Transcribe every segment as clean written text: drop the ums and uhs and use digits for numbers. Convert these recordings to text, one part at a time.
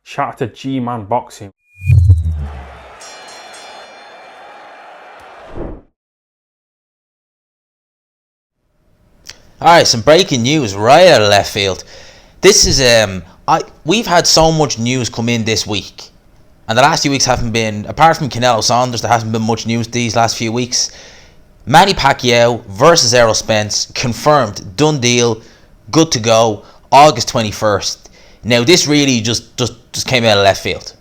Shout out to G-Man Boxing. Alright, some breaking news right out of left field. This is we've had so much news come in this week. And the last few weeks haven't been, apart from Canelo Saunders, there hasn't been much news these last few weeks. Manny Pacquiao versus Errol Spence, confirmed, done deal, good to go, August 21st. Now this really just came out of left field.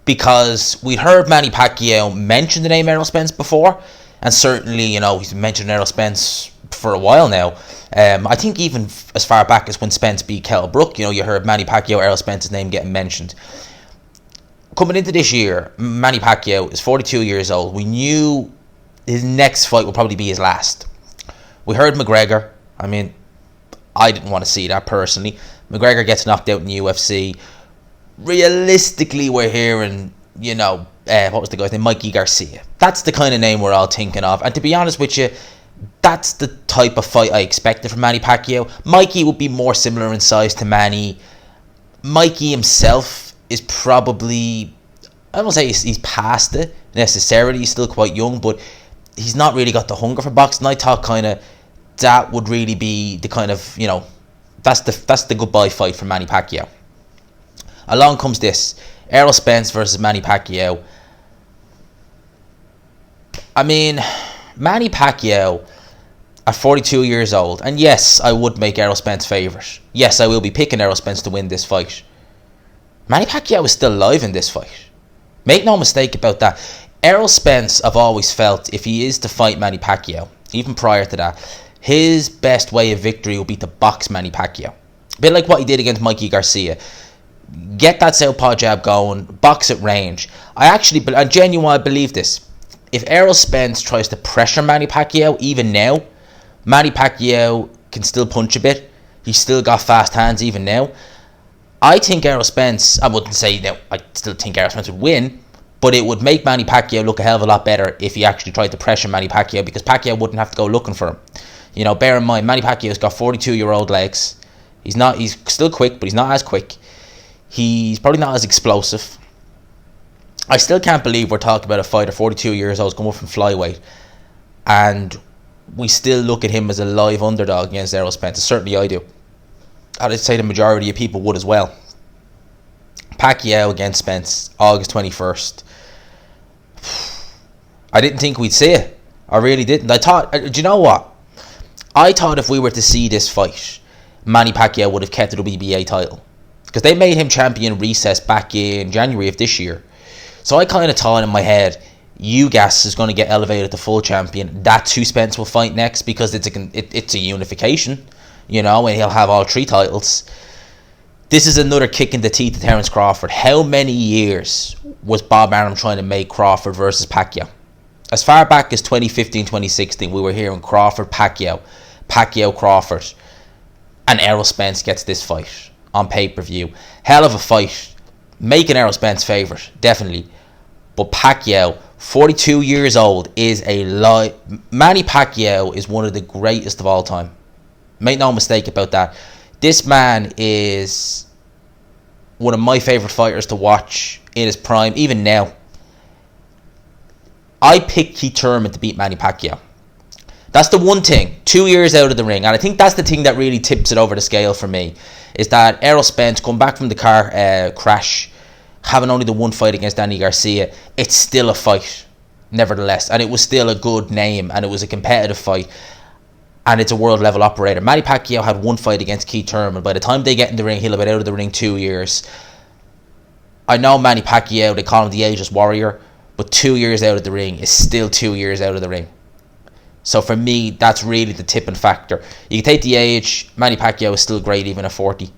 Because we'd heard Manny Pacquiao mention the name Errol Spence before. And certainly, he's mentioned Errol Spence for a while now. I think even as far back as when Spence beat Kell Brook, you heard Manny Pacquiao, Errol Spence's name getting mentioned. Coming into this year, Manny Pacquiao is 42 years old. We knew his next fight would probably be his last. We heard McGregor. I mean, I didn't want to see that personally. McGregor gets knocked out in the UFC. Realistically, we're hearing, what was the guy's name? Mikey Garcia. That's the kind of name we're all thinking of. And to be honest with you, that's the type of fight I expected from Manny Pacquiao. Mikey would be more similar in size to Manny. Mikey himself is probably, I don't say he's past it necessarily. He's still quite young, but he's not really got the hunger for boxing. I thought kind of that would really be the kind of, that's the goodbye fight for Manny Pacquiao. Along comes this, Errol Spence versus Manny Pacquiao. I mean, Manny Pacquiao at 42 years old, and yes, I would make Errol Spence favourite. Yes, I will be picking Errol Spence to win this fight. Manny Pacquiao is still alive in this fight. Make no mistake about that. Errol Spence, I've always felt, if he is to fight Manny Pacquiao, even prior to that, his best way of victory will be to box Manny Pacquiao. A bit like what he did against Mikey Garcia. Get that southpaw jab going, box at range. I genuinely believe this. If Errol Spence tries to pressure Manny Pacquiao, even now, Manny Pacquiao can still punch a bit. He's still got fast hands even now. I think Errol Spence, I wouldn't say that I still think Errol Spence would win, but it would make Manny Pacquiao look a hell of a lot better if he actually tried to pressure Manny Pacquiao, because Pacquiao wouldn't have to go looking for him. Bear in mind, Manny Pacquiao's got 42-year-old legs. He's still quick, but he's not as quick. He's probably not as explosive. I still can't believe we're talking about a fighter 42 years old coming up from flyweight, and we still look at him as a live underdog against Errol Spence. Certainly I do. I'd say the majority of people would as well. Pacquiao against Spence, August 21st. I didn't think we'd see it. I really didn't. I thought, do you know what? I thought if we were to see this fight, Manny Pacquiao would have kept the WBA title. Because they made him champion recess back in January of this year. So I kind of thought in my head, Ugas is going to get elevated to full champion. That's who Spence will fight next, because it's a unification, and he'll have all three titles. This is another kick in the teeth to Terence Crawford. How many years was Bob Arum trying to make Crawford versus Pacquiao? As far back as 2015, 2016, we were hearing Crawford, Pacquiao, Pacquiao, Crawford, and Errol Spence gets this fight on pay-per-view. Hell of a fight. Making Errol Spence favourite, definitely. But Pacquiao, 42 years old, is a lie. Manny Pacquiao is one of the greatest of all time. Make no mistake about that. This man is one of my favourite fighters to watch in his prime, even now. I picked Keith Thurman to beat Manny Pacquiao. That's the one thing. 2 years out of the ring. And I think that's the thing that really tips it over the scale for me. Is that Errol Spence, come back from the car crash, having only the one fight against Danny Garcia, it's still a fight, nevertheless. And it was still a good name, and it was a competitive fight. And it's a world level operator. Manny Pacquiao had one fight against Keith Thurman. By the time they get in the ring, he'll have been out of the ring 2 years. I know Manny Pacquiao, they call him the ageless warrior, but 2 years out of the ring is still 2 years out of the ring. So for me, that's really the tipping factor. You can take the age, Manny Pacquiao is still great even at 40.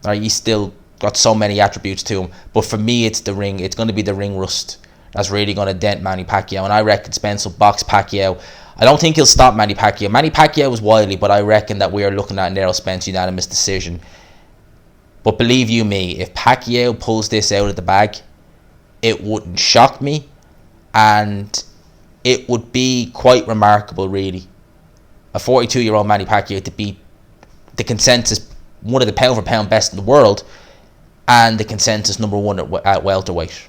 Right, he's still got so many attributes to him. But for me, it's the ring. It's going to be the ring rust that's really going to dent Manny Pacquiao. And I reckon Spence will box Pacquiao. I don't think he'll stop Manny Pacquiao. Manny Pacquiao was wily, but I reckon that we are looking at an Errol Spence unanimous decision. But believe you me, if Pacquiao pulls this out of the bag, it wouldn't shock me. And it would be quite remarkable, really. A 42-year-old Manny Pacquiao to beat the consensus, one of the pound-for-pound best in the world, and the consensus number one at welterweight.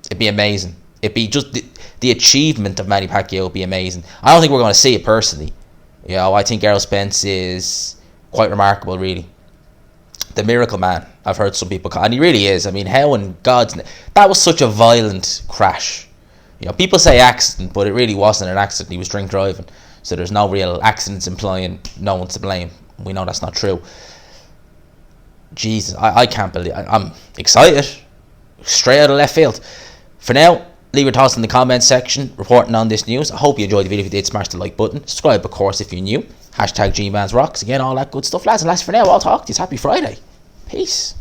It'd be amazing. It'd be just the achievement of Manny Pacquiao would be amazing. I don't think we're going to see it personally. You know, I think Errol Spence is quite remarkable, really. The miracle man, I've heard some people call, and he really is. I mean, how in God's name, that was such a violent crash. You know, people say accident, but it really wasn't an accident. He was drink driving, so there's no real accidents implying no one's to blame. We know that's not true. Jesus, I can't believe. I'm excited, straight out of left field. For now, leave your thoughts in the comments section reporting on this news. I hope you enjoyed the video. If you did, smash the like button. Subscribe, of course, if you're new. Hashtag GMansRocks. Again, all that good stuff, lads. And lads, for now, I'll talk to you. Happy Friday. Peace.